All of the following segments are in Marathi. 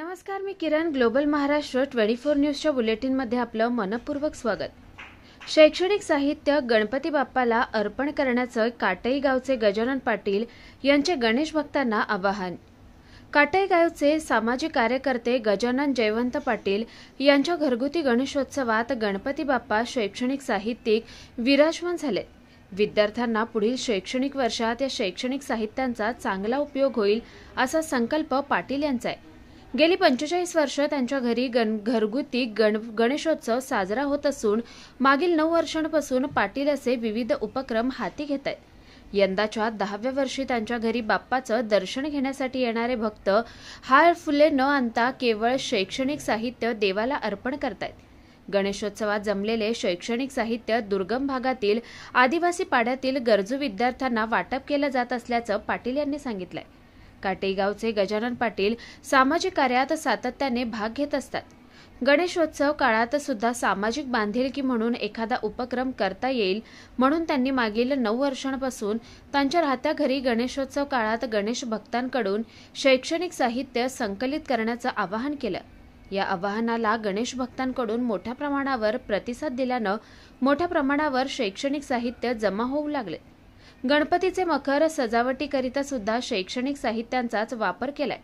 नमस्कार, मी किरण. ग्लोबल महाराष्ट्र 24 न्यूजच्या बुलेटिनमध्ये आपलं मनपूर्वक स्वागत. शैक्षणिक साहित्य गणपती बाप्पाला अर्पण करण्याचं काटई गावचे गजानन पाटील यांचे गणेश भक्तांना आवाहन. काटई गावचे सामाजिक कार्यकर्ते गजानन जयवंत पाटील यांच्या घरगुती गणेशोत्सवात गणपती बाप्पा शैक्षणिक साहित्यिक विराजमान झाले. विद्यार्थ्यांना पुढील शैक्षणिक वर्षात या शैक्षणिक साहित्यांचा चांगला उपयोग होईल असा संकल्प पाटील यांचा आहे. गेली 45 वर्ष त्यांच्या घरी घरगुती गणेशोत्सव साजरा होत असून मागील 9 वर्षांपासून पाटील असे विविध उपक्रम हाती घेत आहेत. यंदाच्या 10व्या वर्षी त्यांच्या घरी बाप्पाचं दर्शन घेण्यासाठी येणारे भक्त हार फुले न आणता केवळ शैक्षणिक साहित्य देवाला अर्पण करतायत. गणेशोत्सवात जमलेले शैक्षणिक साहित्य दुर्गम भागातील आदिवासी पाड्यातील गरजू विद्यार्थ्यांना वाटप केलं जात असल्याचं पाटील यांनी सांगितलंय. काटई गावचे गजानन पाटील सामाजिक कार्यात सातत्याने भाग घेत असतात. गणेशोत्सव काळात सुद्धा सामाजिक बांधिलकी म्हणून एखादा उपक्रम करता येईल म्हणून त्यांनी मागील 9 वर्षांपासून त्यांच्या राहत्या घरी गणेशोत्सव काळात गणेश भक्तांकडून शैक्षणिक साहित्य संकलित करण्याचं आवाहन केलं. या आवाहनाला गणेश भक्तांकडून मोठ्या प्रमाणावर प्रतिसाद दिल्यानं मोठ्या प्रमाणावर शैक्षणिक साहित्य जमा होऊ लागले. गणपतीचे मखर सजावटीकरिता सुद्धा शैक्षणिक साहित्यांचाच वापर केलाय.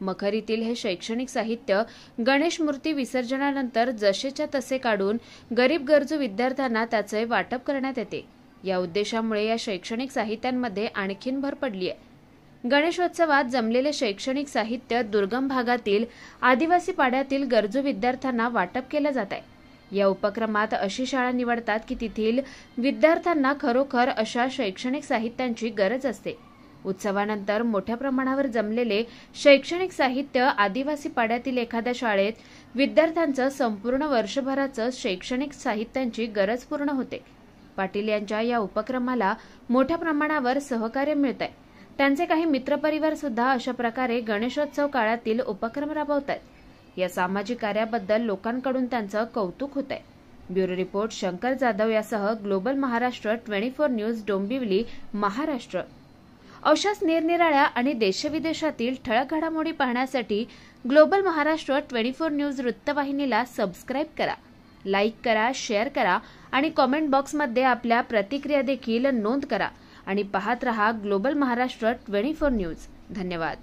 मखरीतील हे शैक्षणिक साहित्य गणेश मूर्ती विसर्जनानंतर जसेच्या तसे काढून गरीब गरजू विद्यार्थ्यांना त्याचे वाटप करण्यात येते. या उद्देशामुळे या शैक्षणिक साहित्यांमध्ये आणखीन भर पडली आहे. गणेशोत्सवात जमलेले शैक्षणिक साहित्य दुर्गम भागातील आदिवासी पाड्यातील गरजू विद्यार्थ्यांना वाटप केलं जात आहे. या उपक्रमात अशी शाळा निवडतात की तेथील विद्यार्थ्यांना खरोखर अशा शैक्षणिक साहित्यांची गरज असते. उत्सवानंतर मोठ्या प्रमाणावर जमलेले शैक्षणिक साहित्य आदिवासी पाड्यातील एखाद्या शाळेत विद्यार्थ्यांचं संपूर्ण वर्षभराचं शैक्षणिक साहित्यांची गरज पूर्ण होते. पाटील यांच्या या उपक्रमाला मोठ्या प्रमाणावर सहकार्य मिळतंय. त्यांचे काही मित्रपरिवार सुद्धा अशा प्रकारे गणेशोत्सव काळातील उपक्रम राबवतात. या सामाजिक कार्याबद्दल लोकांकडून त्यांचं कौतुक होत आहे. ब्युरो रिपोर्ट शंकर जाधव यासह ग्लोबल महाराष्ट्र 24 न्यूज, डोंबिवली, महाराष्ट्र. अशाच निरनिराळ्या आणि देशविदेशातील ठळक घडामोडी पाहण्यासाठी ग्लोबल महाराष्ट्र 24 न्यूज वृत्तवाहिनीला सबस्क्राईब करा, लाईक करा, शेअर करा आणि कॉमेंट बॉक्समध्ये आपल्या प्रतिक्रिया देखील नोंद करा आणि पाहत रहा ग्लोबल महाराष्ट्र 24 न्यूज. धन्यवाद.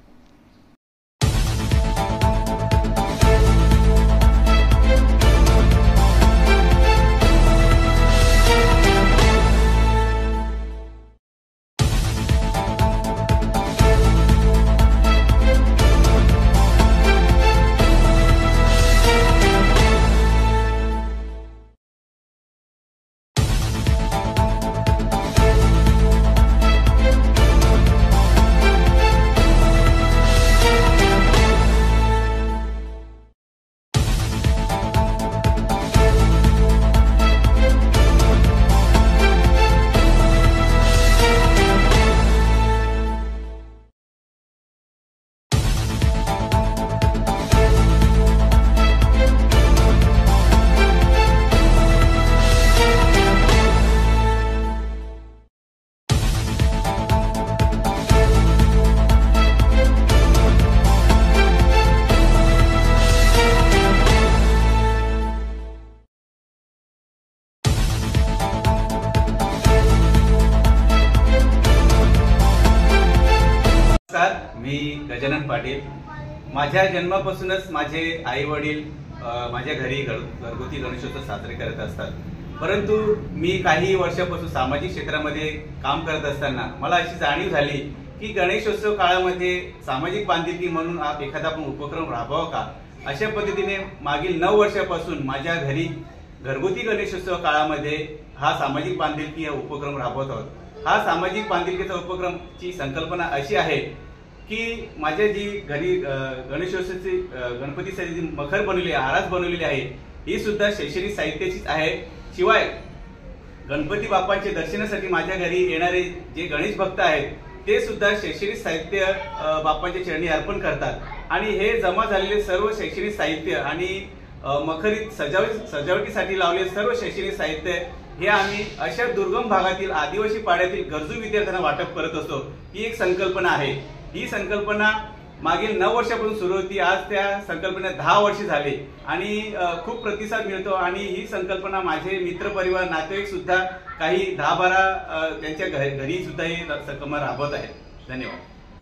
मी गजानन पाटील. माझ्या जन्मापासूनच माझे आई वडील माझ्या घरी घरगुती गणेशोत्सव साजरे करत असतात. परंतु मी काही वर्षापासून सामाजिक क्षेत्रामध्ये काम करत असताना मला अशी जाणीव झाली की गणेशोत्सव काळामध्ये सामाजिक बांधिलकी म्हणून एखादा आपण उपक्रम राबवावा का. अशा पद्धतीने मागील 9 वर्षापासून माझ्या घरी घरगुती गणेशोत्सव काळामध्ये हा सामाजिक बांधिलकी हा उपक्रम राबवत आहोत. हा सामाजिक बांधिलकीचा उपक्रमची संकल्पना अशी आहे की माझ्या जी घरी गणेशोत्सवाची गणपतीसाठी जी मखर बनवलेली आहे, आरास बनवलेली आहे, ही सुद्धा शैक्षणिक साहित्याचीच आहे. शिवाय गणपती बाप्पांच्या दर्शनासाठी माझ्या घरी येणारे जे गणेश भक्त आहेत ते सुद्धा शैक्षणिक साहित्य बाप्पांच्या चरणी अर्पण करतात. आणि हे जमा झालेले सर्व शैक्षणिक साहित्य आणि मखरीत सजावटीसाठी लावलेले सर्व शैक्षणिक साहित्य हे आम्ही अशा दुर्गम भागातील आदिवासी पाड्यातील गरजू विद्यार्थ्यांना वाटप करत असतो. ही एक संकल्पना आहे. ही संकल्पना मागील 9 वर्षापासून सुरू होती. आज त्या संकल्पनेला 10 वर्ष झाले आणि खूप प्रतिसाद मिळतो आणि ही संकल्पना माझे मित्रपरिवार, नातेवाईक सुद्धा काही 10-12 त्यांच्या घरी सुद्धा ही संकल्पना राबवत आहेत. धन्यवाद.